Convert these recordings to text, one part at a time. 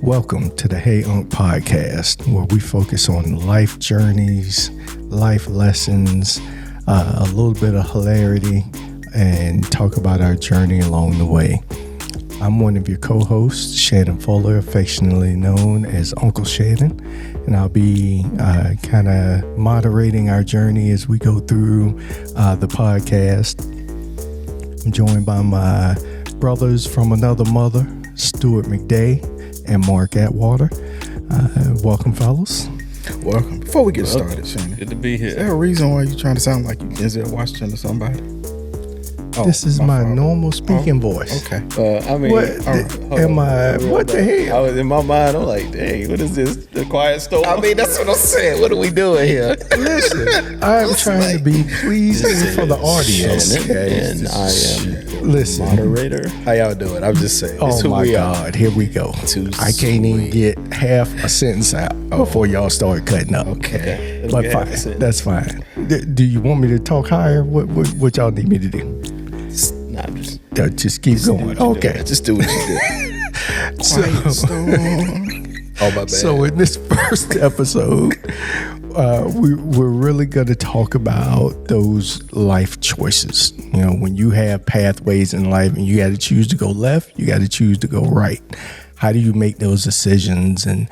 Welcome to the Hey Unc Podcast, where we focus on life journeys, life lessons, a little bit of hilarity, and talk about our journey along the way. I'm one of your co-hosts, Shannon Fuller, affectionately known as Uncle Shannon, and I'll be kind of moderating our journey as we go through the podcast. I'm joined by my brothers from another mother, Stuart McDay and Mark Atwater. Welcome, fellas. Welcome. Before we get started, Shannon, good to be here. Is there a reason why you're trying to sound like you Denzel Washington or somebody? This is my normal speaking voice. Okay. What the hell? I was in my mind. I'm like, dang, what is this? The Quiet Storm? I mean, that's what I'm saying. What are we doing here? Listen, I am trying to be pleasing for the audience. And I am moderator. How y'all doing? I'm just saying. Oh my God, here we go. I can't even get half a sentence out before y'all start cutting up. Okay. But fine, that's fine. Do you want me to talk higher? What y'all need me to do? Just keep going. Okay. Just do what you do. So, oh, my bad. So in this first episode, we're really going to talk about those life choices. You know, when you have pathways in life and you got to choose to go left, you got to choose to go right. How do you make those decisions, and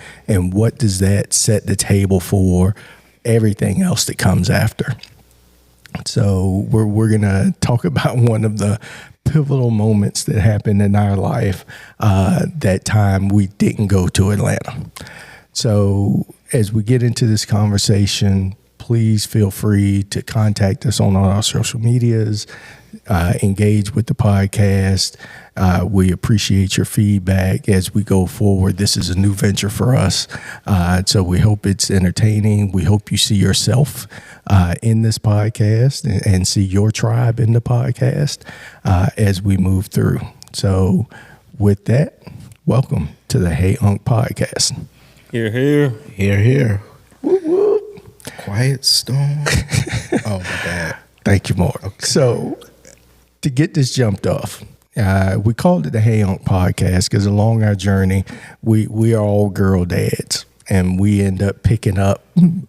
what does that set the table for everything else that comes after? So we're going to talk about one of the pivotal moments that happened in our life, that time we didn't go to Atlanta. So as we get into this conversation, please feel free to contact us on all our social medias, engage with the podcast. We appreciate your feedback as we go forward. This is a new venture for us. So we hope it's entertaining. We hope you see yourself in this podcast and see your tribe in the podcast as we move through. So with that, welcome to the Hey Unc Podcast. Here, here. Here, here. Whoop, whoop. Quiet Storm. Oh, my bad. Thank you, Mark. Okay. So to get this jumped off, we called it the Hey Unc Podcast because along our journey, we are all girl dads, and we end up picking up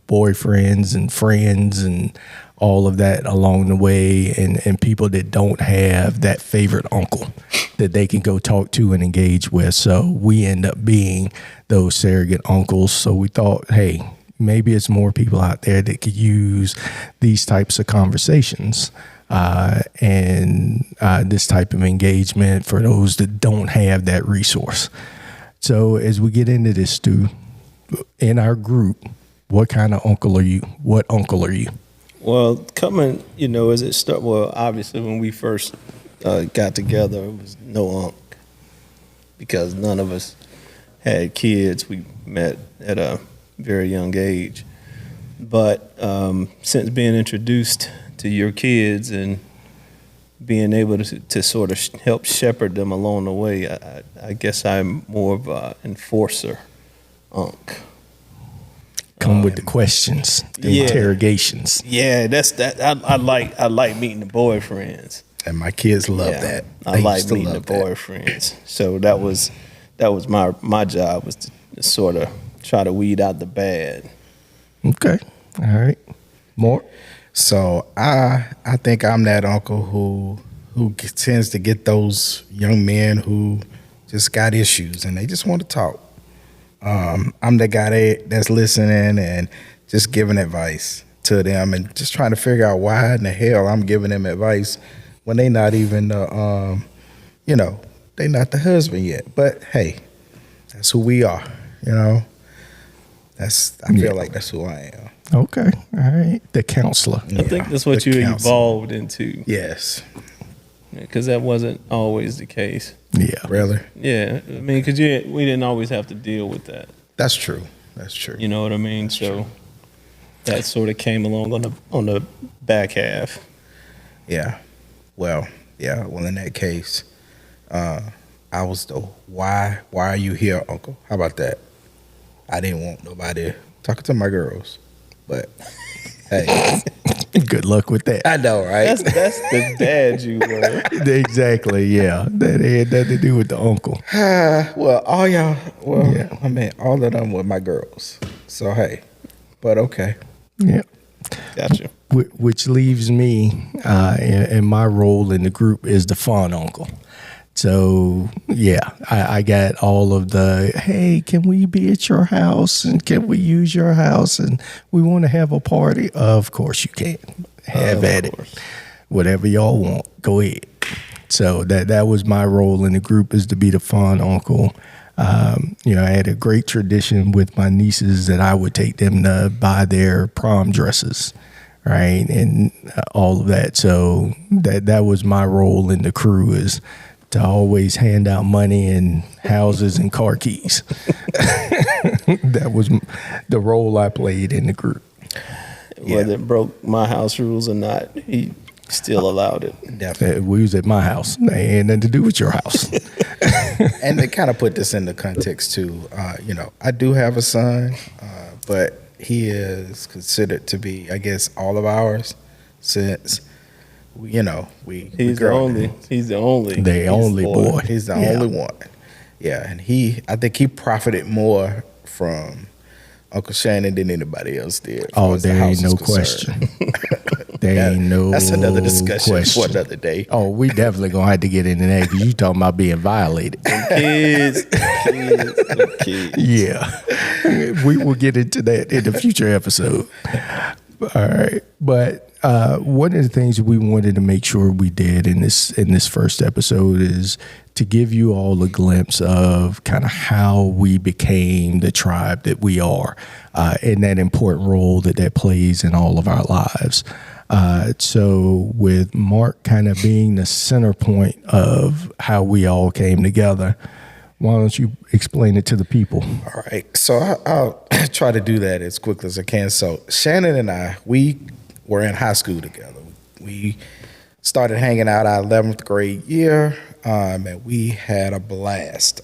boyfriends and friends and all of that along the way, and people that don't have that favorite uncle that they can go talk to and engage with. So we end up being those surrogate uncles. So we thought, hey, maybe it's more people out there that could use these types of conversations and this type of engagement for those that don't have that resource. So as we get into this, Stu, in our group, what kind of uncle are you? What uncle are you? Well, coming, as it started, well, obviously when we first got together, it was no unc because none of us had kids. We met at a very young age. But since being introduced to your kids and being able to sort of help shepherd them along the way, I guess I'm more of an enforcer unc. Come with the questions, the interrogations. Yeah, that's that. I like meeting the boyfriends, and my kids love that. I like meeting the boyfriends. So that was my job, was to sort of try to weed out the bad. Okay, all right, more. So I think I'm that uncle who tends to get those young men who just got issues and they just want to talk. I'm the guy that's listening and just giving advice to them and just trying to figure out why in the hell I'm giving them advice when they not even they not the husband yet. But hey, that's who we are, I feel like that's who I am. Okay, all right. The counselor. I think that's what you evolved into. Yes. Because that wasn't always the case. Yeah. Really? Yeah. I mean, because we didn't always have to deal with that. That's true. That's true. You know what I mean? That's so true. That sort of came along on the back half. Yeah. Well, in that case, I was the why are you here, uncle? How about that? I didn't want nobody talking to my girls. But hey, Good luck with that. I know, right? That's the dad you were. Exactly. Yeah, that had nothing to do with the uncle. Well, all y'all. Well, Yeah. I mean, all of them were my girls. So hey, but okay. Yeah. Gotcha. Which leaves me, and my role in the group is the fun uncle. So yeah, I got all of the, hey, can we be at your house and can we use your house and we want to have a party? Of course you can. Have at it. Whatever y'all want, go ahead. So that was my role in the group, is to be the fun uncle. I had a great tradition with my nieces that I would take them to buy their prom dresses, right, and all of that. So that was my role in the crew, is to always hand out money and houses and car keys. That was the role I played in the group. Whether it broke my house rules or not, he still allowed it. Definitely. We was at my house. They had nothing to do with your house. And to kind of put this into context too, I do have a son, but he is considered to be, I guess, all of ours, since he's the only boy. He's the only one. Yeah, and I think he profited more from Uncle Shannon than anybody else did. Oh, there ain't no question. That's another discussion for another day. Oh, we definitely gonna have to get into that, because you talking about being violated. kids. Yeah, we will get into that in a future episode. All right, but one of the things we wanted to make sure we did in this first episode is to give you all a glimpse of kind of how we became the tribe that we are, and that important role that plays in all of our lives. So with Mark kind of being the center point of how we all came together, why don't you explain it to the people? All right. So I'll try to do that as quickly as I can. So Shannon and I, we were in high school together. We started hanging out our 11th grade year, and we had a blast.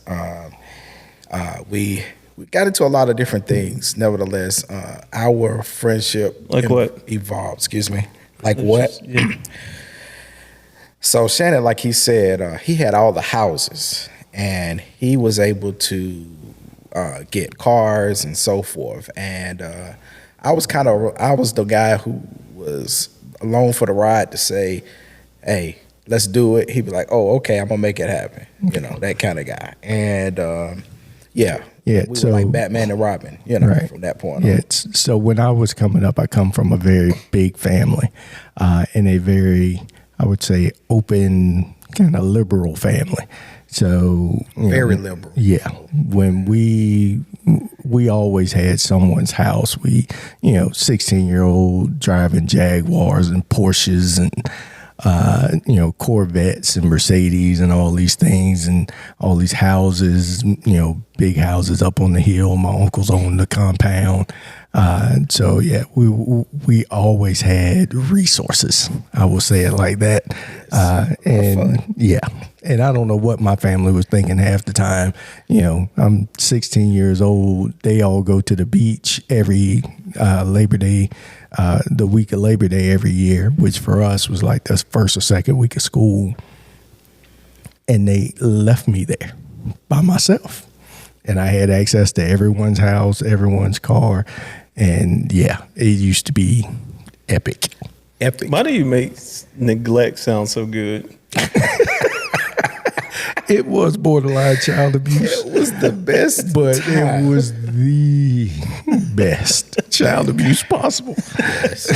We got into a lot of different things. Nevertheless, our friendship evolved. Excuse me. Like what? Yeah. So Shannon, like he said, he had all the houses, and he was able to get cars and so forth. And I was the guy who was along for the ride to say, hey, let's do it. He'd be like, oh, okay, I'm gonna make it happen. That kind of guy. And we were like Batman and Robin, right. From that point on. Yeah, so when I was coming up, I come from a very big family, and a very, I would say, open, kind of liberal family. So very liberal. Yeah, when we always had someone's house. We 16-year-old driving Jaguars and Porsches and Corvettes and Mercedes and all these things and all these houses, big houses up on the hill. My uncles owned the compound. So yeah, we always had resources. I will say it like that. And I don't know what my family was thinking half the time. I'm 16 years old. They all go to the beach every Labor Day, the week of Labor Day every year, which for us was like the first or second week of school. And they left me there by myself. And I had access to everyone's house, everyone's car. And yeah, it used to be epic. Why do you make neglect sound so good? It was borderline child abuse. It was the best, but time. It was the best child abuse possible. Yes.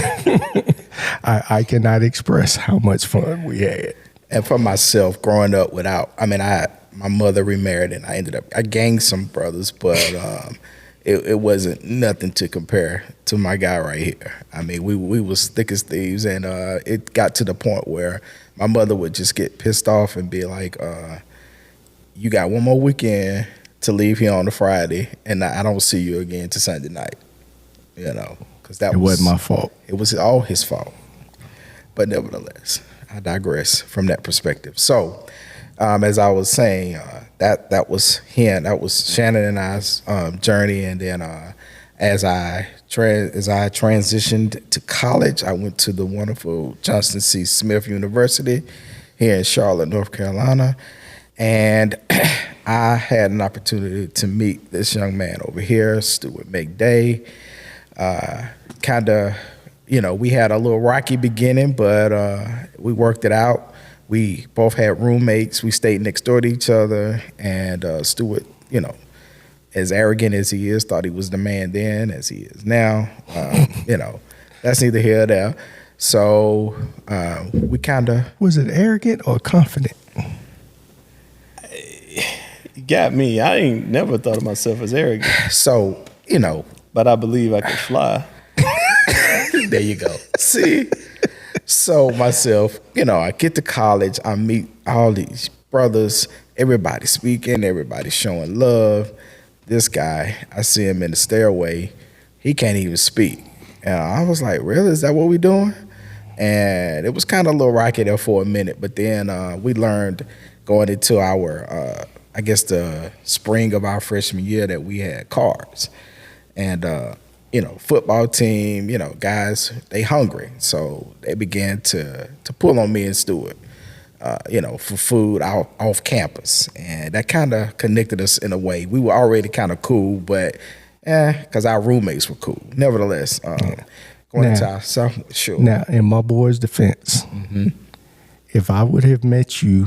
I cannot express how much fun we had. And for myself, growing up my mother remarried, and I gained some brothers, but it wasn't nothing to compare to my guy right here. I mean, we was thick as thieves, and it got to the point where my mother would just get pissed off and be like, you got one more weekend to leave here on a Friday, and I don't see you again to Sunday night. Because it wasn't my fault. It was all his fault. But nevertheless, I digress from that perspective. So, as I was saying, that was him. That was Shannon and I's journey, and then as I transitioned to college, I went to the wonderful Johnson C. Smith University here in Charlotte, North Carolina, and I had an opportunity to meet this young man over here, Stuart McDay. We had a little rocky beginning, but we worked it out. We both had roommates. We stayed next door to each other, and Stuart, as arrogant as he is, thought he was the man then as he is now. That's neither here nor there. So we kind of... Was it arrogant or confident? You got me. I ain't never thought of myself as arrogant. So, But I believe I can fly. There you go. See? So myself, I get to college, I meet all these brothers, everybody speaking, everybody showing love. This guy, I see him in the stairway, he can't even speak. And I was like, really? Is that what we doing? And it was kind of a little rocky there for a minute, but then we learned going into our, the spring of our freshman year that we had cards. And, football team, guys, they hungry. So they began to pull on me and Stuart, for food off campus. And that kind of connected us in a way. We were already kind of cool, but because our roommates were cool. Nevertheless, going into our sophomore, sure. Now, in my boy's defense, if I would have met you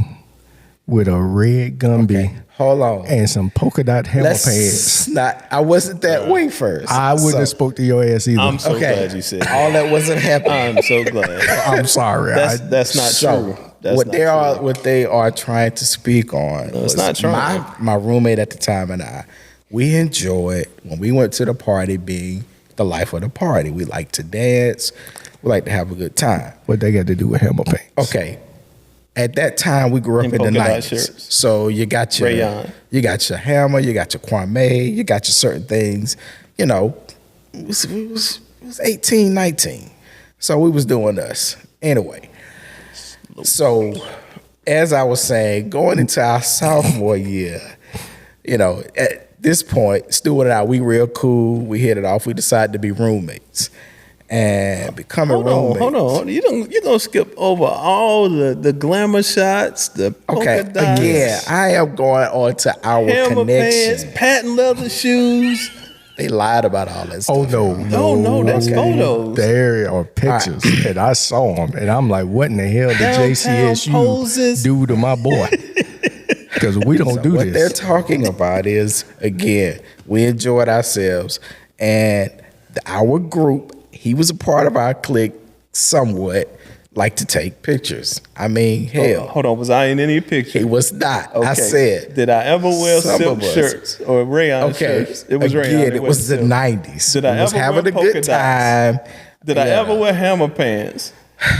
with a red Gumby hold on, and some polka dot hammer pants, I wasn't that way first. I wouldn't have spoke to your ass either. I'm so glad you said that. All that wasn't happening. I'm so glad. I'm sorry. That's not true. What they are trying to speak on. No, it's not true. My roommate at the time and we enjoyed when we went to the party being the life of the party. We like to dance. We like to have a good time. What they got to do with hammer pants? Okay. At that time, we grew up in the 90s. So you got your hammer, you got your Kwame, you got your certain things. It was 18, 19. So we was doing us. Anyway, so as I was saying, going into our sophomore year, at this point, Stuart and I, we real cool. We hit it off. We decided to be roommates. And becoming roommates. Hold on. You're gonna skip over all the glamour shots, the polka dots. Again, I am going on to our hammer connection. Pants, patent leather shoes. They lied about all that stuff. Oh no, that's photos. There are pictures, and I saw them, and I'm like, what in the hell did JCSU poses. do to my boy? Because we don't do what this. What they're talking about is, again, we enjoyed ourselves, and our group. He was a part of our clique somewhat, like to take pictures. I mean, hell. Hold on, was I in any picture? He was not. Okay. I said. Did I ever wear silk shirts or rayon shirts? It was rayon. Again, it was the 90s. Did I was ever having wear a good time. Did I ever wear hammer pants?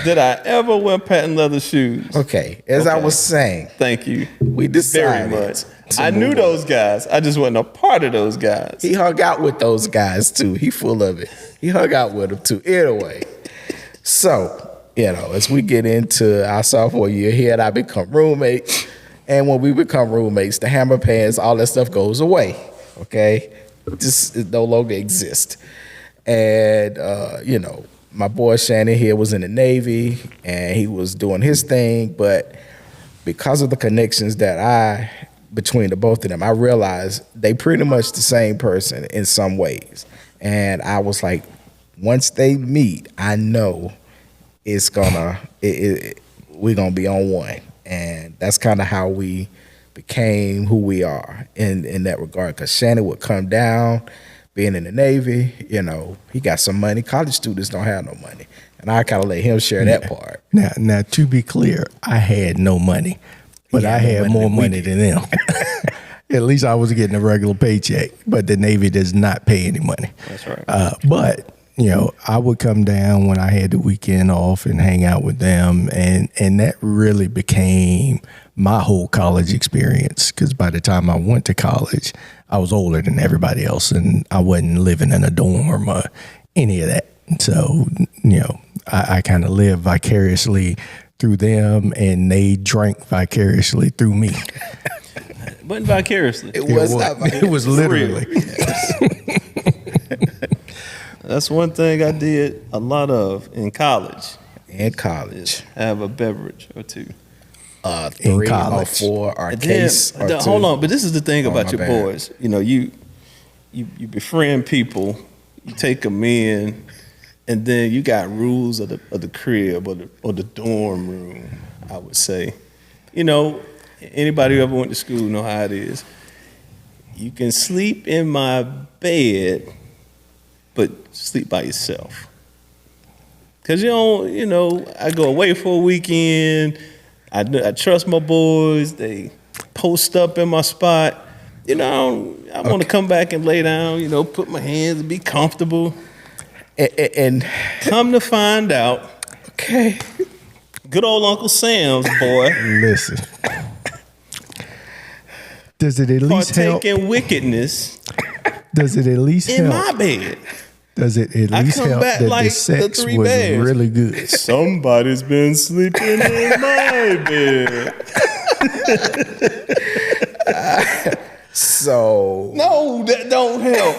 Did I ever wear patent leather shoes? Okay, as I was saying. Thank you. We decided. Very much. I knew those guys. I just wasn't a part of those guys. He hung out with those guys too. He full of it. He hung out with them too. Anyway, so, as we get into our sophomore year, he and I become roommates. And when we become roommates, the hammer pants, all that stuff goes away. Okay? It no longer exists. And, my boy Shannon here was in the Navy and he was doing his thing. But because of the connections between the both of them, I realized they pretty much the same person in some ways. And I was like, once they meet, I know we're gonna be on one. And that's kind of how we became who we are in that regard. Because Shannon would come down, being in the Navy, he got some money. College students don't have no money. And I kind of let him share that part. Now, to be clear, I had no money. But I had more money than them. At least I was getting a regular paycheck. But the Navy does not pay any money. That's right. But I would come down when I had the weekend off and hang out with them, and that really became my whole college experience. Because by the time I went to college, I was older than everybody else, and I wasn't living in a dorm or any of that. So I kind of lived vicariously through them, and they drank vicariously through me. But vicariously. It was literally. That's one thing I did a lot of in college. In college, Have a beverage or two. 3 or college. 4 or And case then, or 2. hold on, but this is the thing about my your bad. boys. You know, you befriend people, you take them in, and then you got rules of the crib or the dorm room, I would say. You know, anybody who ever went to school know how it is. You can sleep in my bed, but sleep by yourself. Cause you know, I go away for a weekend. I trust my boys. They post up in my spot. You know, I want to come back and lay down. You know, put my hands and be comfortable. And Come to find out, okay, good old Uncle Sam's boy Listen. Does it at least help? partaking wickedness Does it at least in help? my bed. Does it at I least come help back that like the the sex Three was Bears. really good? Somebody's been sleeping in my bed. so No, that don't help.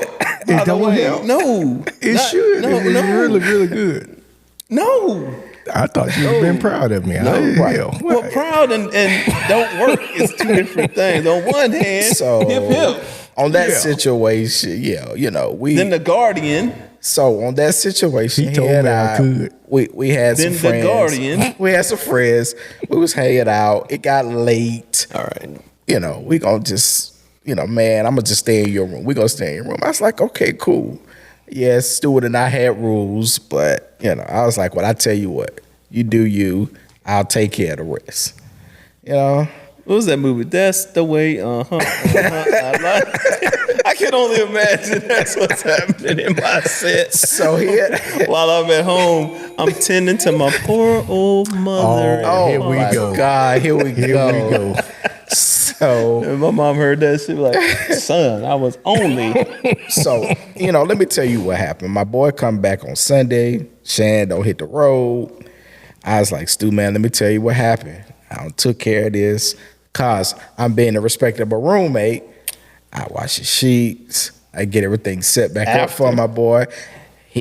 It don't help? No, It should. No, It's no, really, really good. no. I thought you would have been proud of me. Hell, Well, proud and don't work is two different things. On one hand, So hip. on that Yeah. situation, yeah, you know, Then the guardian. so on that situation, He told and me I could. We had Then some the friends. guardian. We had some friends. We was hanging out. It got late. All right. You know, we gonna just, you know, man, I'm gonna just stay in your room. We gonna stay in your room. I was like, okay, cool. Yes, Stuart and I had rules, but you know, I was like, well, I tell you what, you do you. I'll take care of the rest. You know. What was that movie? That's the way. I can only imagine that's what's happening in my set. So here, While I'm at home, I'm tending to my poor old mother. Oh, oh here we my go. God, here we Here go. we go. So, And my mom heard that. She was like, son, I was only. so you know, let me tell you what happened. My boy come back on Sunday. Shan don't hit the road. I was like, Stu, man, let me tell you what happened. I done took care of this because I'm being a respectable roommate. I wash the sheets. I get everything set back up for my boy.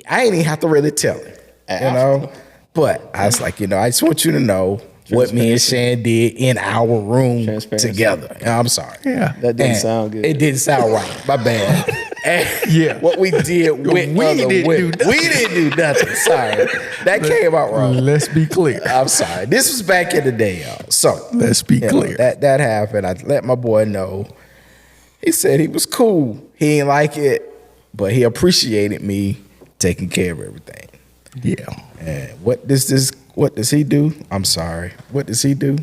I ain't even have to really tell him, you know. But I was like, you know, I just want you to know what me and Shan did in our room Transparency. together. And I'm sorry. Yeah. That didn't And sound good. It didn't sound right. My bad. And Yeah. what we did with We other didn't women, do nothing. we didn't do nothing. Sorry, that came out wrong. Let's be clear. I'm sorry. This was back in the day, y'all. So Let's be you know, clear. that happened. I let my boy know. He said he was cool. He didn't like it, but he appreciated me taking care of everything. Yeah. And what does he do? I'm sorry. What does he do?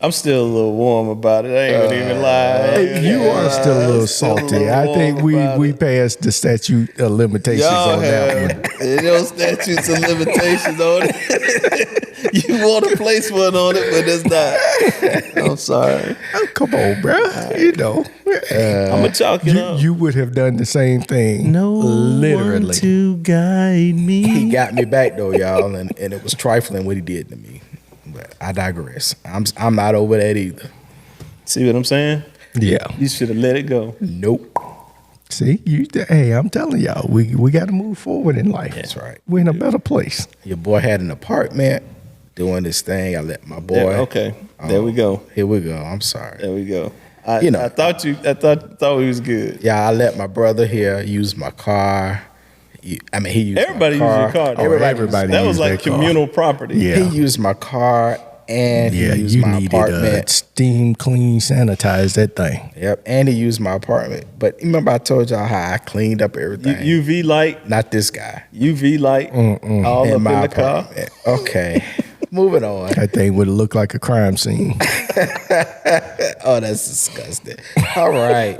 I'm still a little warm about it. I ain't gonna even lie. You are still a little Still a salty. little I think warm about we it. passed the statute of limitations Y'all on that one. have no statutes and limitations on it. You want to place one on it, but it's not. I'm sorry. Oh, come on, bro. You know, I'm gonna chalk it up. you would have done the same thing. Literally. to guide me. He got me back though, y'all, and it was trifling what he did to me. But I digress. I'm not over that either. See what I'm saying? Yeah. You should have let it go. Nope. See, hey, I'm telling y'all, we got to move forward in life. That's right. We're in a better place. Your boy had an apartment doing this thing. I let my boy. Yeah, okay. There we go. Here we go. I'm sorry. There we go. You know. I thought he was good. Yeah, I let my brother here use my car. He used Everybody my used car. your car. Oh, everybody That used was like their car. communal property. Yeah. He used my car and Yeah, he used you my needed apartment. steam clean, sanitize that thing. Yep, and he used my apartment. But remember I told y'all how I cleaned up everything. UV light, Not this guy. UV light, all In up in my the car. apartment. Okay. Moving on. That thing would have looked like a crime scene. Oh, that's disgusting. All right.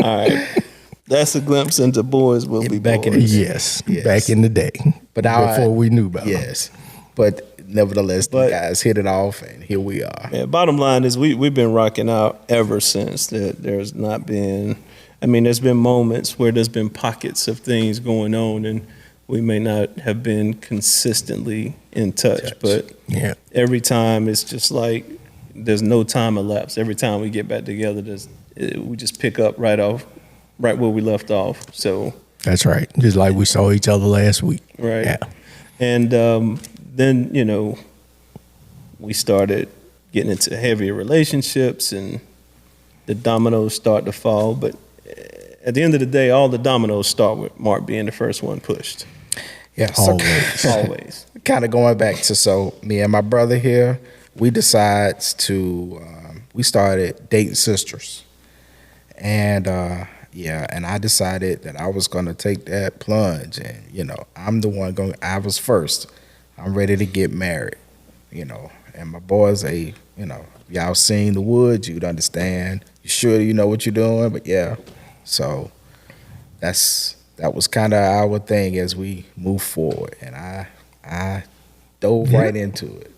All right. That's a glimpse into boys will be Back in boys. the- Yes, Yes. back in the day, But I- before we knew about it. Yes. But nevertheless, the But- guys hit it off, and here we are. Yeah, bottom line is we've been rocking out ever since. There's not been, there's been moments where there's been pockets of things going on, and we may not have been consistently in touch. But Yeah, every time it's just like there's no time elapsed. Every time we get back together, we just pick up right off right where we left off. So That's right. Just like we saw each other last week. right, Yeah. and then we started getting into heavier relationships, and the dominoes start to fall. But at the end of the day, all the dominoes start with Mark being the first one pushed. Yeah, so Always. Always. kind of going back to, so me and my brother here, we decides to we started dating sisters, and and I decided that I was going to take that plunge, and I'm the one going. I was first. I'm ready to get married, and my boys, y'all seen the woods, you'd understand. You sure you know what you're doing, but yeah, so that was kind of our thing as we move forward, and I dove right into it.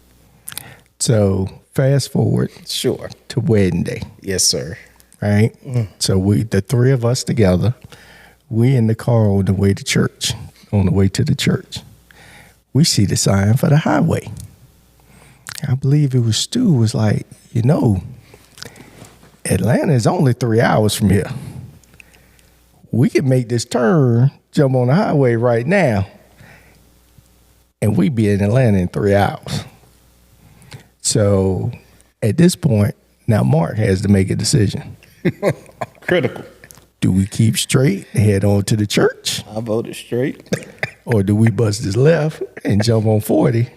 So fast forward Sure. to wedding day, Yes, sir. right? So the three of us together, we in the car on the way to church, on the way to the church. We see the sign for the highway. I believe it was Stu was like, Atlanta is only 3 hours from here. We could make this turn, jump on the highway right now, and we be in Atlanta in 3 hours. So at this point, now Mark has to make a decision. Critical. Do we keep straight and head on to the church? I voted straight. Or do we bust this left and jump on 40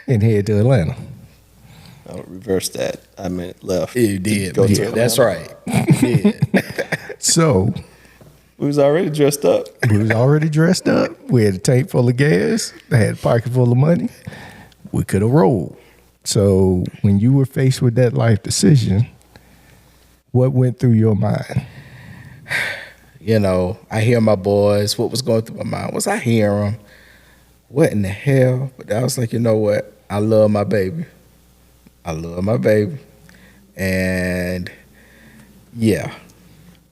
and head to Atlanta? I would reverse that. I meant left. You did. Go to Yeah, that's Atlanta. right. You did. So We was already dressed up. we was already dressed up. We had a tank full of gas. I had a pocket full of money. We could have rolled. So when you were faced with that life decision, what went through your mind? I hear my boys. What was going through my mind was I hear them. What in the hell? But I was like, you know what? I love my baby. I love my baby. And yeah,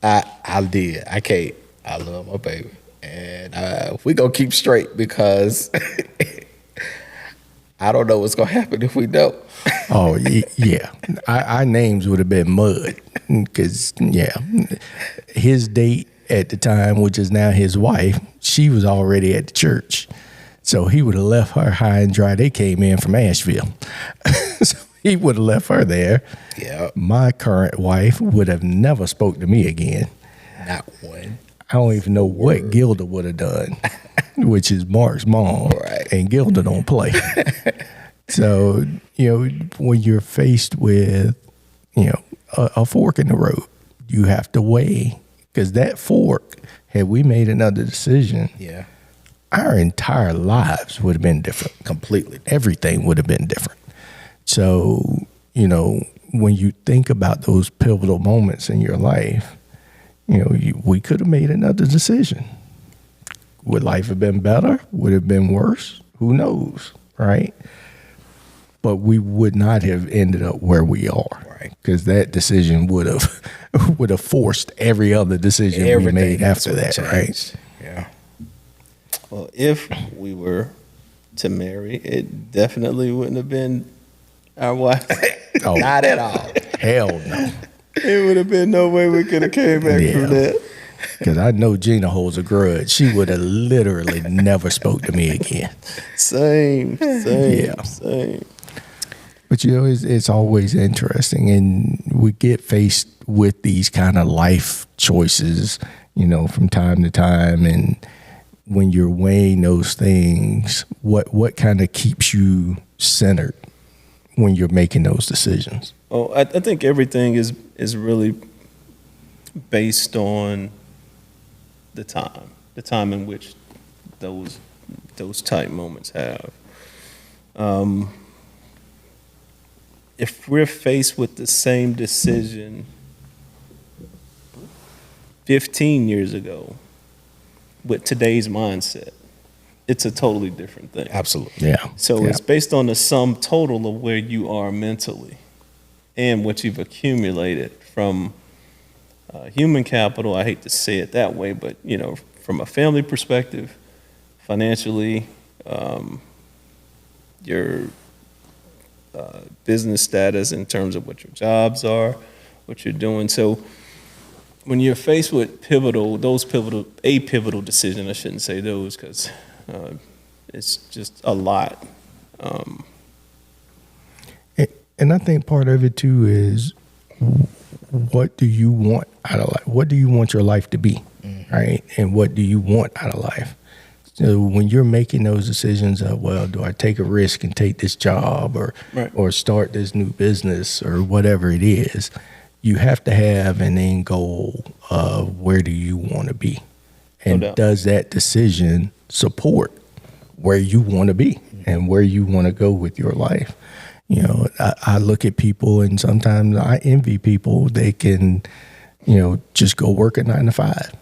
I did. I can't. I love my baby. And we going to keep straight because I don't know what's going to happen if we don't. Oh, yeah. Our names would have been mud because, his date at the time, which is now his wife, she was already at the church. So he would have left her high and dry. They came in from Asheville. So he would have left her there. Yeah. My current wife would have never spoke to me again. Not one. I don't even know what Gilda would have done, which is Mark's mom. Right. And Gilda don't play. So, when you're faced with, a fork in the road, you have to weigh, because that fork, had we made another decision, Yeah. our entire lives would have been different. Completely. Everything would have been different. So, when you think about those pivotal moments in your life, we could have made another decision. Would life have been better? Would it have been worse? Who knows, right? But we would not have ended up where we are, Right? Because that decision would have forced every other decision we made after that, right? Yeah. Well, if we were to marry, it definitely wouldn't have been our wife. Oh, Not at all. hell no. It would have been no way we could have came back Yeah. from that. Because I know Gina holds a grudge. She would have literally never spoke to me again. Same. Yeah. Same. But it's always interesting, and we get faced with these kind of life choices, from time to time. And when you're weighing those things, what kind of keeps you centered when you're making those decisions? Oh, I think everything is really based on the time in which those type moments have. If we're faced with the same decision 15 years ago with today's mindset, it's a totally different thing. Absolutely. Yeah. So Yeah. it's based on the sum total of where you are mentally and what you've accumulated from human capital. I hate to say it that way, but from a family perspective, financially, your business status in terms of what your jobs are, what you're doing. So when you're faced with a pivotal decision, I shouldn't say those because it's just a lot. And I think part of it too is, what do you want out of life? What do you want your life to be, right? And what do you want out of life? So when you're making those decisions of, well, do I take a risk and take this job or start this new business or whatever it is, you have to have an end goal of where do you want to be? And does that decision support where you want to be and where you want to go with your life? You know, I look at people and sometimes I envy people. They can, just go work a 9 to 5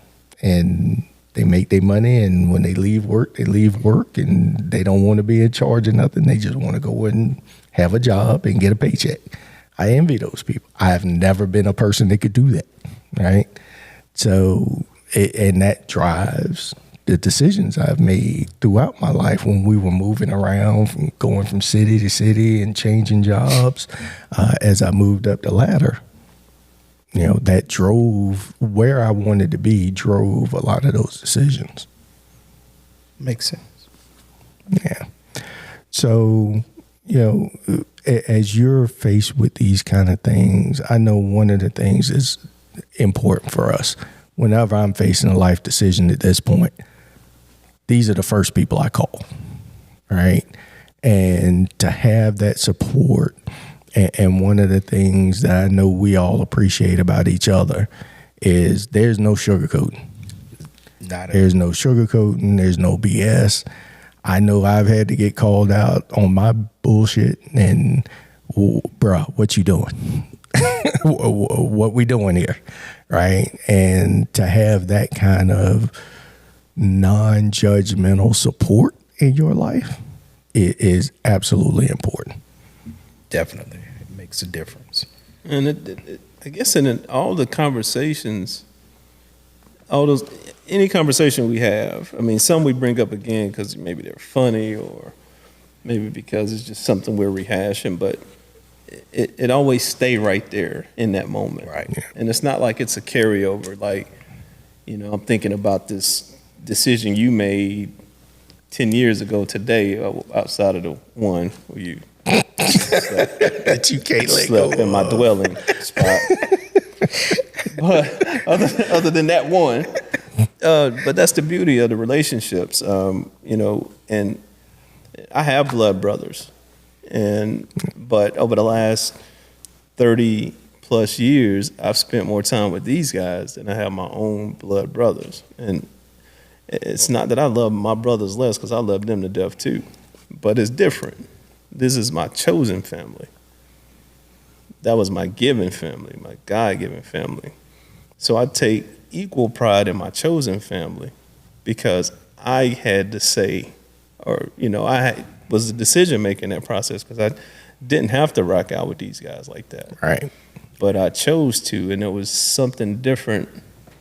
and they make their money. And when they leave work and they don't want to be in charge of nothing. They just want to go and have a job and get a paycheck. I envy those people. I have never been a person that could do that. Right. So, and that drives the decisions I've made throughout my life when we were moving around, going from city to city and changing jobs. As I moved up the ladder, that drove where I wanted to be, drove a lot of those decisions. Makes sense. Yeah. So, as you're faced with these kind of things, I know one of the things is important for us. Whenever I'm facing a life decision at this point, these are the first people I call, right? And to have that support, and one of the things that I know we all appreciate about each other is there's no sugarcoating. There's no sugarcoating. There's no BS. I know I've had to get called out on my bullshit and, bruh, what you doing? What we doing here, right? And to have that kind of non-judgmental support in your life, it is absolutely important. Definitely. It makes a difference. And I guess in all the conversations, any conversation we have, I mean, some we bring up again because maybe they're funny or maybe because it's just something we're rehashing, but it always stay right there in that moment. Right. Yeah. And it's not like it's a carryover. Like, I'm thinking about this decision you made 10 years ago today, outside of the one where you that you can't let go in my dwelling spot. But other than that one, but that's the beauty of the relationships, and I have blood brothers, but over the last 30 plus years, I've spent more time with these guys than I have my own blood brothers. And it's not that I love my brothers less, because I love them to death too, but it's different. This is my chosen family. That was my given family, my God-given family. So I take equal pride in my chosen family because I had to say, or, I was the decision maker in that process because I didn't have to rock out with these guys like that. Right. But I chose to, and there was something different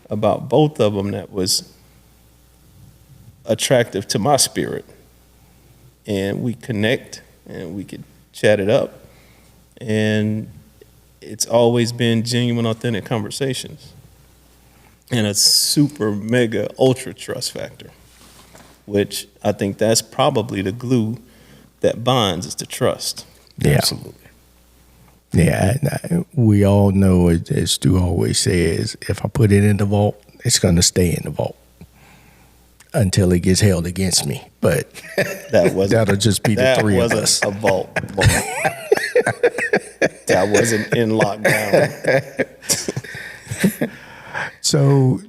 about both of them that was attractive to my spirit. And we connect and we could chat it up. And it's always been genuine, authentic conversations. And a super, mega, ultra trust factor, which I think that's probably the glue that binds, is the trust. Yeah. Absolutely. Yeah, we all know, as Stu always says, if I put it in the vault, it's going to stay in the vault until it gets held against me. But that'll just be the three of us. That wasn't a vault. That wasn't in lockdown. So,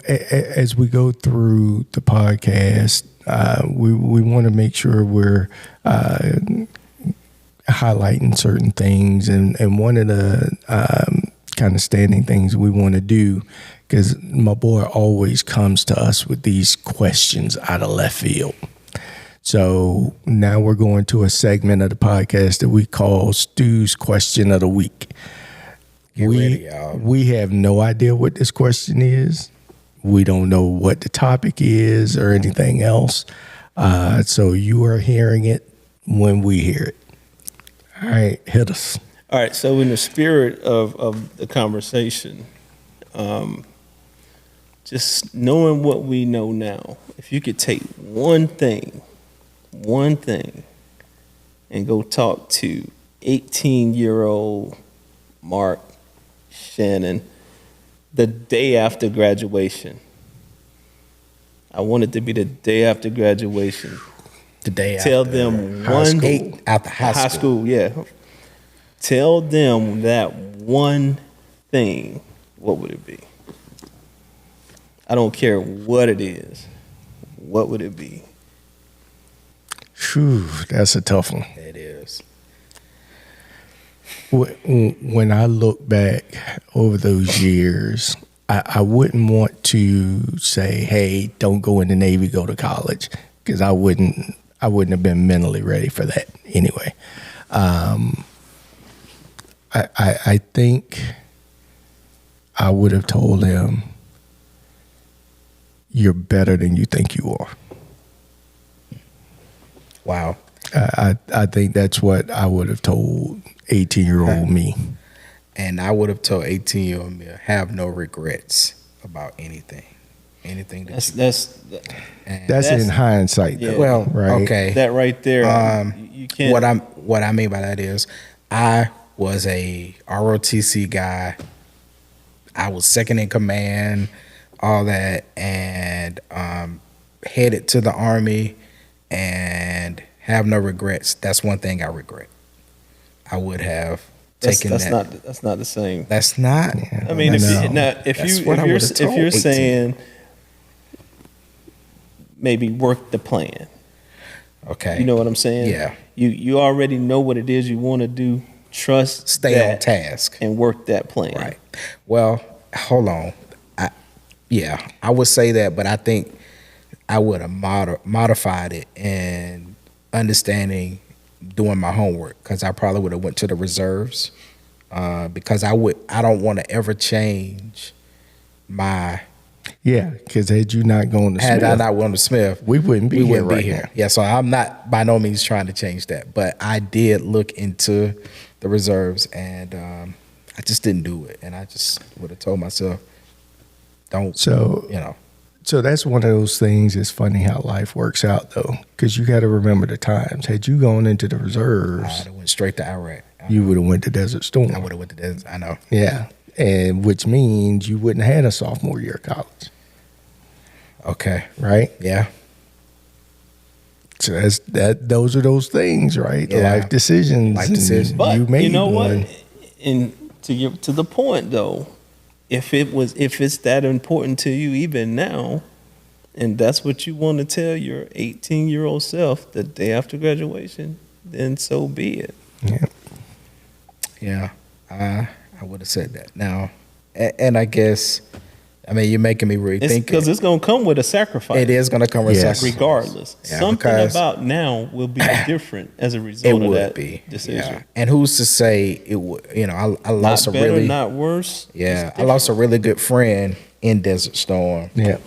as we go through the podcast, we want to make sure we're highlighting certain things. And one of the kind of standing things we want to do, because my boy always comes to us with these questions out of left field. So now we're going to a segment of the podcast that we call Stu's Question of the Week. Get ready, y'all. We have no idea what this question is. We don't know what the topic is or anything else. So you are hearing it when we hear it. All right, hit us. All right, so in the spirit of the conversation, just knowing what we know now, if you could take one thing, and go talk to 18-year-old Mark Shannon the day after graduation. I want it to be the day after graduation. The day Tell after them high one school. After high school. yeah. Tell them that one thing. What would it be? I don't care what it is. What would it be? Phew, that's a tough one. It is. When I look back over those years, I wouldn't want to say, "Hey, don't go in the Navy, go to college," because I wouldn't have been mentally ready for that anyway. I think I would have told him, "You're better than you think you are." Wow. I think that's what I would have told 18-year-old me. And I would have told 18-year-old me, have no regrets about anything. Anything that That's in hindsight, though. Yeah. Well, right? okay. That right there, you can't. What I mean by that is, I was a ROTC guy. I was second in command, all that, and headed to the Army, and have no regrets. That's one thing I regret. I would have taken that. That's not the same. That's not. Yeah. I mean, I if know. you're 18. saying maybe work the plan. Okay. You know what I'm saying? Yeah. You already know what it is you want to do. Trust. Stay that on task. and work that plan. Right. Well, hold on. I would say that, but I think I would have modified it and understanding doing my homework, because I probably would have went to the reserves, because I don't want to ever change my. Yeah, because had you not gone to Had Smith, I not gone to Smith, we wouldn't be here right now. Yeah, so I'm not by no means trying to change that, but I did look into the reserves, and I just didn't do it, and I just would have told myself, don't. So, So that's one of those things. It's funny how life works out, though, because you got to remember the times. Had you gone into the reserves, I'd have went straight to Iraq. you would have went to Desert Storm. I would have went to Desert. I know. Yeah, and which means you wouldn't have had a sophomore year of college, Okay. right? Yeah. So that's that. Those are those things, right? The Yeah. life decisions. Life and decisions. But you made you know one. what? And to the point though, if it's that important to you even now, and that's what you want to tell your 18-year-old self the day after graduation, then so be it. Yeah. Yeah. I would have said that. Now, and I guess, I mean, you're making me rethink Because it's going to come with a sacrifice. It is going to come with Yes. sacrifice. regardless. Yeah, Something because about now will be different as a it result of would that be decision. Yeah. And who's to say it would? I lost Not a better, really not worse. yeah. It's I lost a really good friend in Desert Storm. Yeah.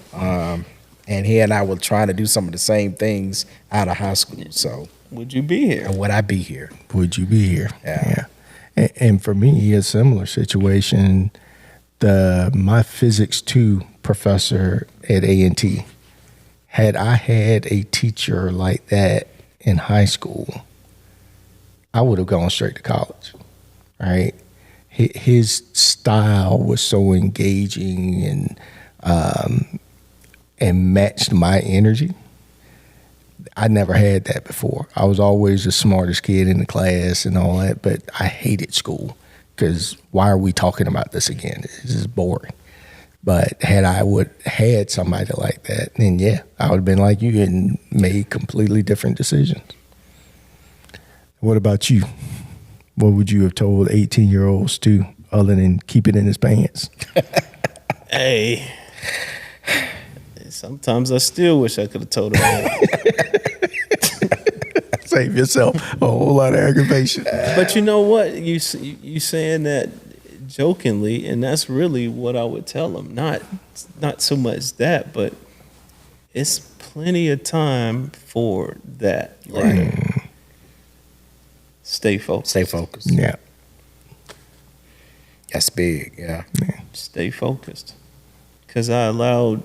And he and I were trying to do some of the same things out of high school. So Would you be here? would I be here? Would you be here? Yeah. And for me, a similar situation. My physics 2 professor at A&T, had I had a teacher like that in high school, I would have gone straight to college, right? His style was so engaging and matched my energy. I never had that before. I was always the smartest kid in the class and all that, but I hated school because why are we talking about this again? This is boring. But had somebody like that, then yeah, I would have been like you and made completely different decisions. What about you? What would you have told 18-year-olds to other than keep it in his pants? Hey, sometimes I still wish I could have told him that. Save yourself a whole lot of aggravation. But you know what? You saying that jokingly, and that's really what I would tell him. Not so much that, but it's plenty of time for that. Right. Stay focused. Stay focused. Yeah. That's big. Yeah. Stay focused. because I allowed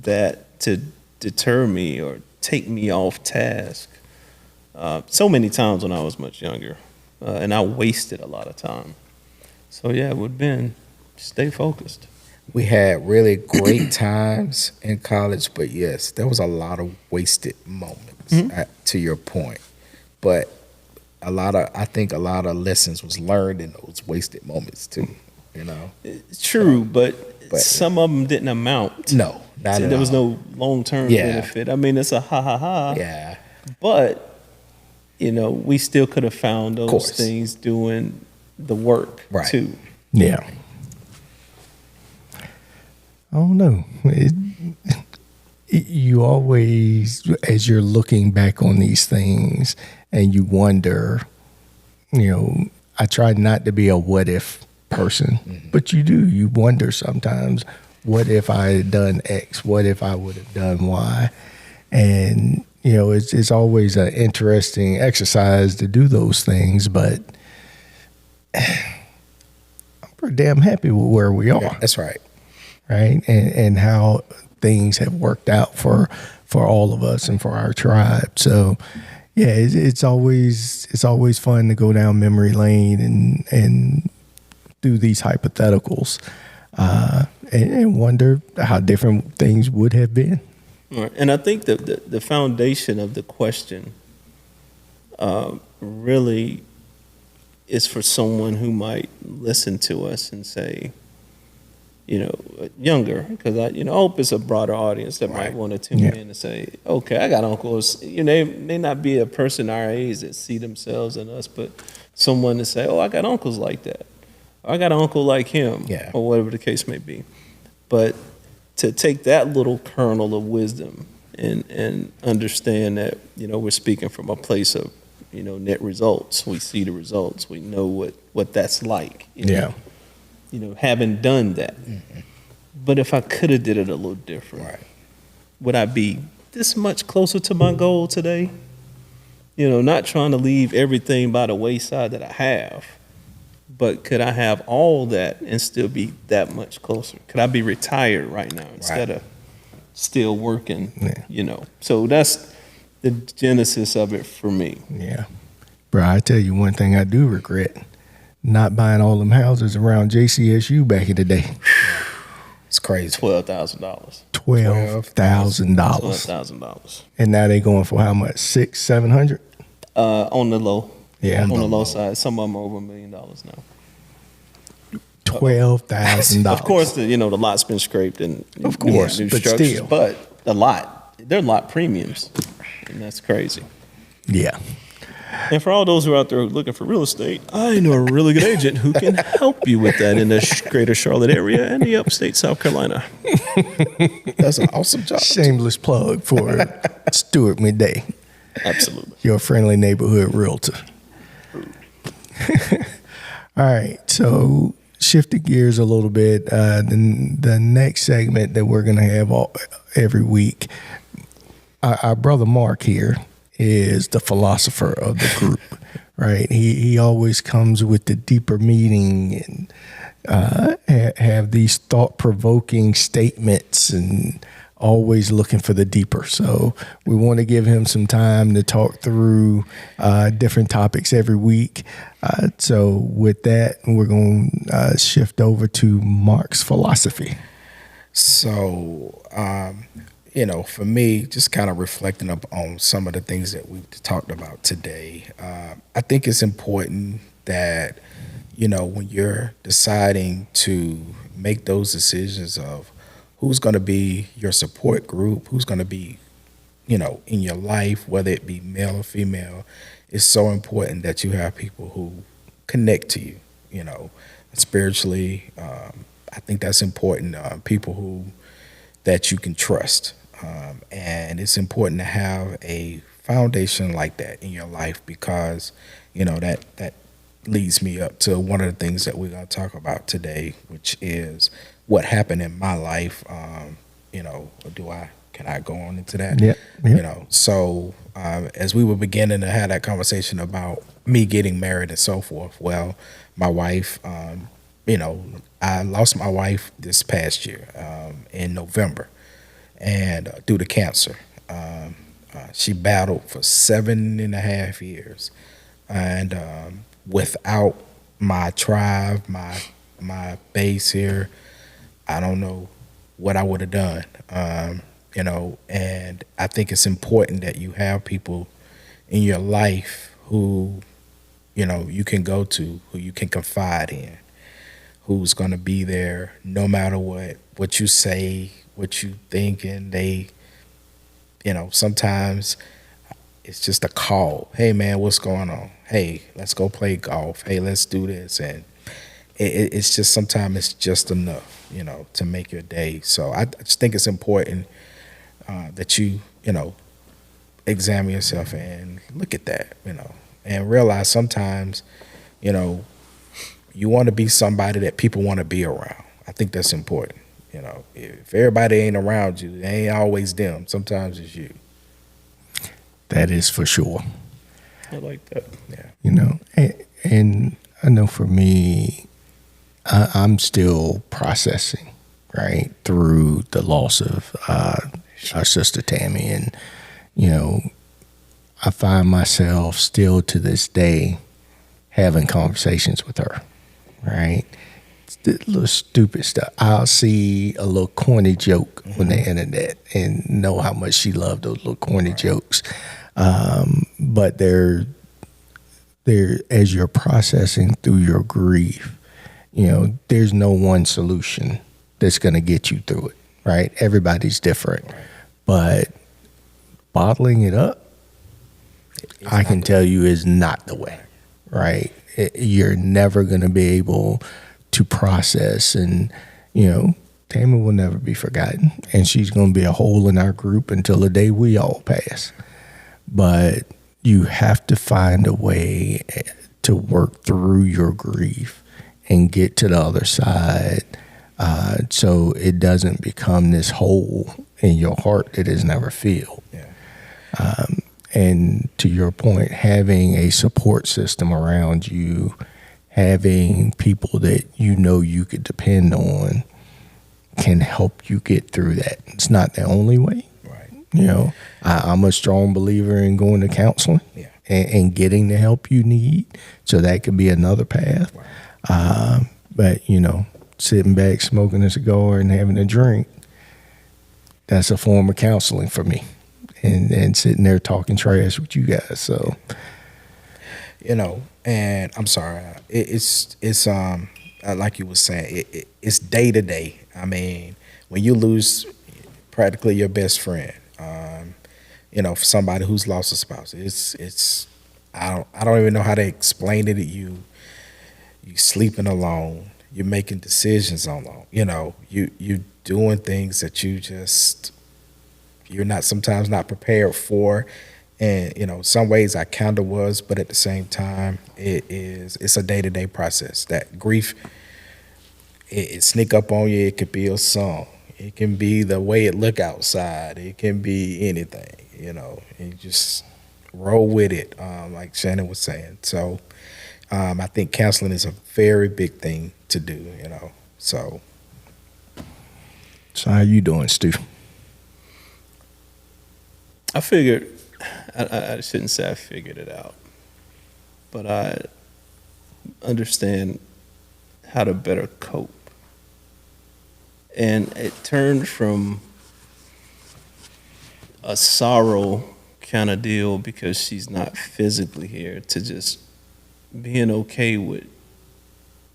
that to deter me or take me off task so many times when I was much younger, and I wasted a lot of time. So yeah, it would have been stay focused. We had really great times in college, but yes, there was a lot of wasted moments, to your point. But I think a lot of lessons was learned in those wasted moments too, you know? It's true, but some of them didn't amount. No, not at all. There was no long-term benefit. I mean, it's a ha. Yeah. But, we still could have found those things doing the work too. Yeah. I don't know. You always, as you're looking back on these things and you wonder, I try not to be a what if person, but you do. You wonder sometimes, what if I had done X? What if I would have done Y? And, it's always an interesting exercise to do those things, but I'm pretty damn happy with where we are. Yeah, that's right. Right. And how things have worked out for all of us and for our tribe. So yeah, it's always fun to go down memory lane and do these hypotheticals and wonder how different things would have been. Right. And I think that the foundation of the question really is for someone who might listen to us and say, younger, because I hope it's a broader audience that might want to tune in and say, okay, I got uncles. They may not be a person our age that see themselves in us, but someone to say, oh, I got uncles like that. Or I got an uncle like him, or whatever the case may be. But to take that little kernel of wisdom and understand that, we're speaking from a place of, net results. We see the results. We know what that's like. Having done that. But if I could have did it a little different, would I be this much closer to my goal today? Not trying to leave everything by the wayside that I have, but could I have all that and still be that much closer? Could I be retired right now instead of still working? So that's the genesis of it for me. Yeah. Bro, I tell you one thing I do regret. Not buying all them houses around JCSU back in the day. It's crazy. $12,000. $12,000. $12,000. And now they going for how much? $600-700? On the low. Yeah. On the low side. Some of them are over $1 million now. $12,000. Of course, the lot's been scraped and of course, new but structures, still. But they're lot premiums, and that's crazy. Yeah. And for all those who are out there looking for real estate, I know a really good agent who can help you with that in the greater Charlotte area and the upstate South Carolina. That's an awesome job. Shameless plug for Stuart Midday. Absolutely. Your friendly neighborhood realtor. All right. So shifting gears a little bit, the next segment that we're going to have every week, our brother Mark here is the philosopher of the group, right? He always comes with the deeper meaning and have these thought-provoking statements and always looking for the deeper. So we want to give him some time to talk through different topics every week. So with that, we're going to shift over to Mark's philosophy. So, for me, just kind of reflecting up on some of the things that we've talked about today, I think it's important that, when you're deciding to make those decisions of who's going to be your support group, who's going to be, in your life, whether it be male or female, it's so important that you have people who connect to you, spiritually. I think that's important. People that you can trust. And it's important to have a foundation like that in your life because, that leads me up to one of the things that we're going to talk about today, which is what happened in my life. Can I go on into that? Yeah. So as we were beginning to have that conversation about me getting married and so forth, my wife, I lost my wife this past year. in November, and due to cancer. She battled for 7.5 years, and without my tribe, my base here, I don't know what I would have done. And I think it's important that you have people in your life who, you can go to, who you can confide in, who's going to be there no matter what you say, what you think, and they, sometimes it's just a call. Hey man, what's going on? Hey, let's go play golf. Hey, let's do this. And it's just, sometimes it's just enough, to make your day. So I just think it's important that you examine yourself and look at that, and realize sometimes, you want to be somebody that people want to be around. I think that's important. If everybody ain't around you, it ain't always them. Sometimes it's you. That is for sure. I like that. Yeah. And I know for me, I'm still processing, right, through the loss of our sister Tammy. And, I find myself still to this day having conversations with her, right? It's the little stupid stuff. I'll see a little corny joke on the internet and know how much she loved those little corny jokes. But they're as you're processing through your grief, there's no one solution that's going to get you through it, right? Everybody's different. But bottling it up, I can tell you, is not the way, right? You're never going to be able to process, and, Tammy will never be forgotten, and she's going to be a hole in our group until the day we all pass. But you have to find a way to work through your grief and get to the other side, so it doesn't become this hole in your heart that is never filled. Yeah. And to your point, having a support system around you, having people that you could depend on, can help you get through that. It's not the only way. Right. I'm a strong believer in going to counseling, Yeah. and getting the help you need. So that could be another path. Right. But, sitting back, smoking a cigar and having a drink, that's a form of counseling for me. And sitting there talking trash with you guys. So, and I'm sorry, it's like you were saying, it's day to day. I mean, when you lose practically your best friend, for somebody who's lost a spouse, it's I don't even know how to explain it to you. You sleeping alone, you're making decisions alone. You doing things that you're sometimes not prepared for. And, some ways I kind of was, but at the same time, it's a day-to-day process. That grief, it sneak up on you. It could be a song. It can be the way it look outside. It can be anything, and just roll with it, like Shannon was saying. So I think counseling is a very big thing to do, So how you doing, Stu? I figured, I shouldn't say I figured it out, but I understand how to better cope. And it turned from a sorrow kind of deal because she's not physically here to just being okay with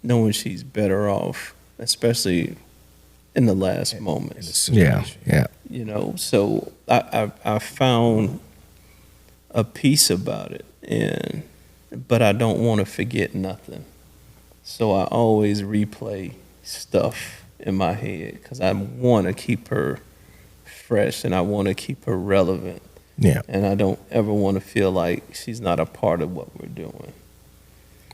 knowing she's better off, especially in the last moments. Yeah. So I found a peace about it, but I don't want to forget nothing. So I always replay stuff in my head because I want to keep her fresh and I want to keep her relevant. Yeah. And I don't ever want to feel like she's not a part of what we're doing.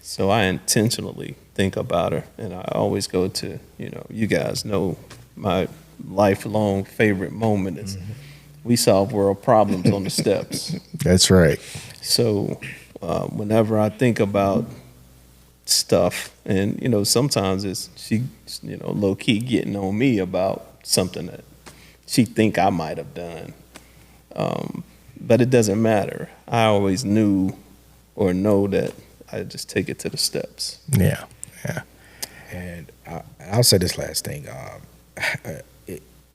So I intentionally think about her, and I always go to, you guys know my lifelong favorite moment is we solve world problems on the steps. That's right. So whenever I think about stuff, and sometimes it's she, low key getting on me about something that she think I might have done. But it doesn't matter. I always knew or know that I just take it to the steps. Yeah. And I'll say this last thing.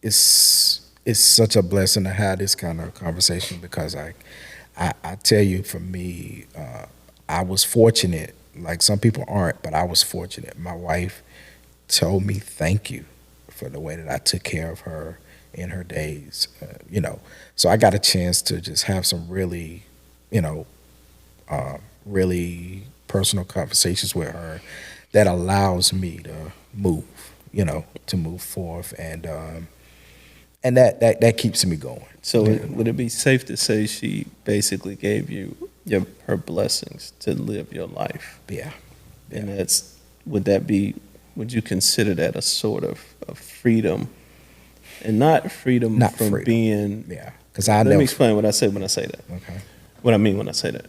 It's such a blessing to have this kind of conversation because I tell you, for me, I was fortunate. Like some people aren't, but I was fortunate. My wife told me thank you for the way that I took care of her in her days. So I got a chance to just have some really, really personal conversations with her that allows me to move, to move forth, and that keeps me going. So would it be safe to say she basically gave you her blessings to live your life? Yeah. And would you consider that a sort of freedom, and not freedom from being? Yeah. Because let me explain what I say when I say that. Okay. What I mean when I say that.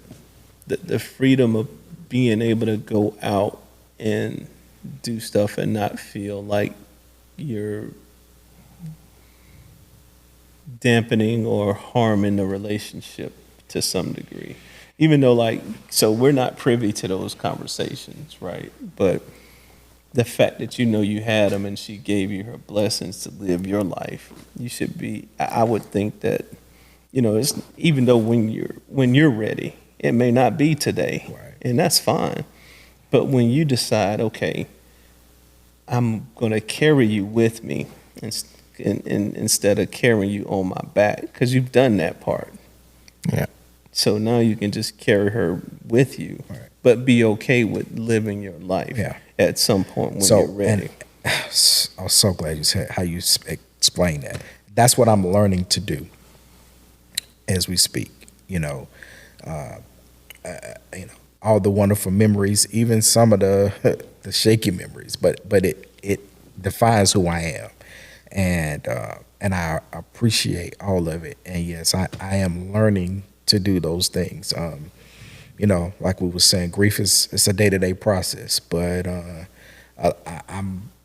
The freedom of being able to go out and do stuff and not feel like you're dampening or harming the relationship to some degree. Even though so we're not privy to those conversations, right? But the fact that you had them and she gave you her blessings to live your life, you should be, I would think that, it's, even though when you're ready, it may not be today, right. And that's fine. But when you decide, okay, I'm going to carry you with me instead of carrying you on my back, because you've done that part. Yeah. So now you can just carry her with you, right. But be okay with living your life at some point when you're ready. I was so glad you said how you explained that. That's what I'm learning to do as we speak. All the wonderful memories, even some of the shaky memories, but it defines who I am, and I appreciate all of it. And yes, I am learning to do those things. Like we were saying, grief it's a day-to-day process, but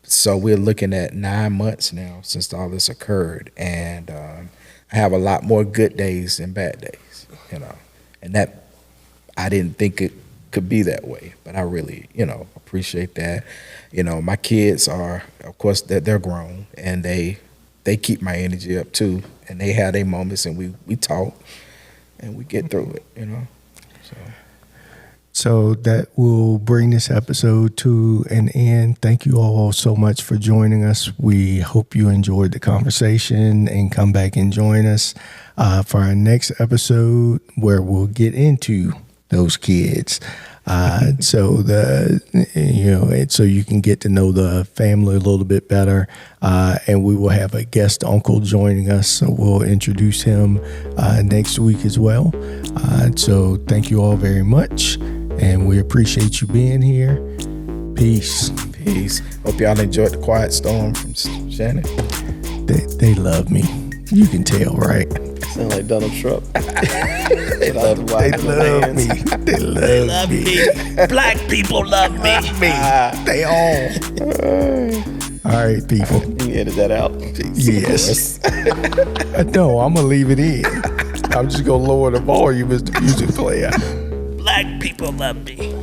so we're looking at 9 months now since all this occurred, and I have a lot more good days than bad days, and that I didn't think it could be that way, but I really, appreciate that. My kids are, of course, they're grown, and they keep my energy up too, and they have their moments, and we talk, and we get through it, So that will bring this episode to an end. Thank you all so much for joining us. We hope you enjoyed the conversation and come back and join us for our next episode, where we'll get into those kids. So you can get to know the family a little bit better. And we will have a guest uncle joining us. So we'll introduce him next week as well. So thank you all very much. And we appreciate you being here. Peace. Hope y'all enjoyed the quiet storm from Shannon. They love me. You can tell, right? Sound like Donald Trump. They love me. They love me. Black people love me. They all. All right, people. You can edit that out. Yes. No, I'm going to leave it in. I'm just going to lower the volume as the music play out. Black people love me.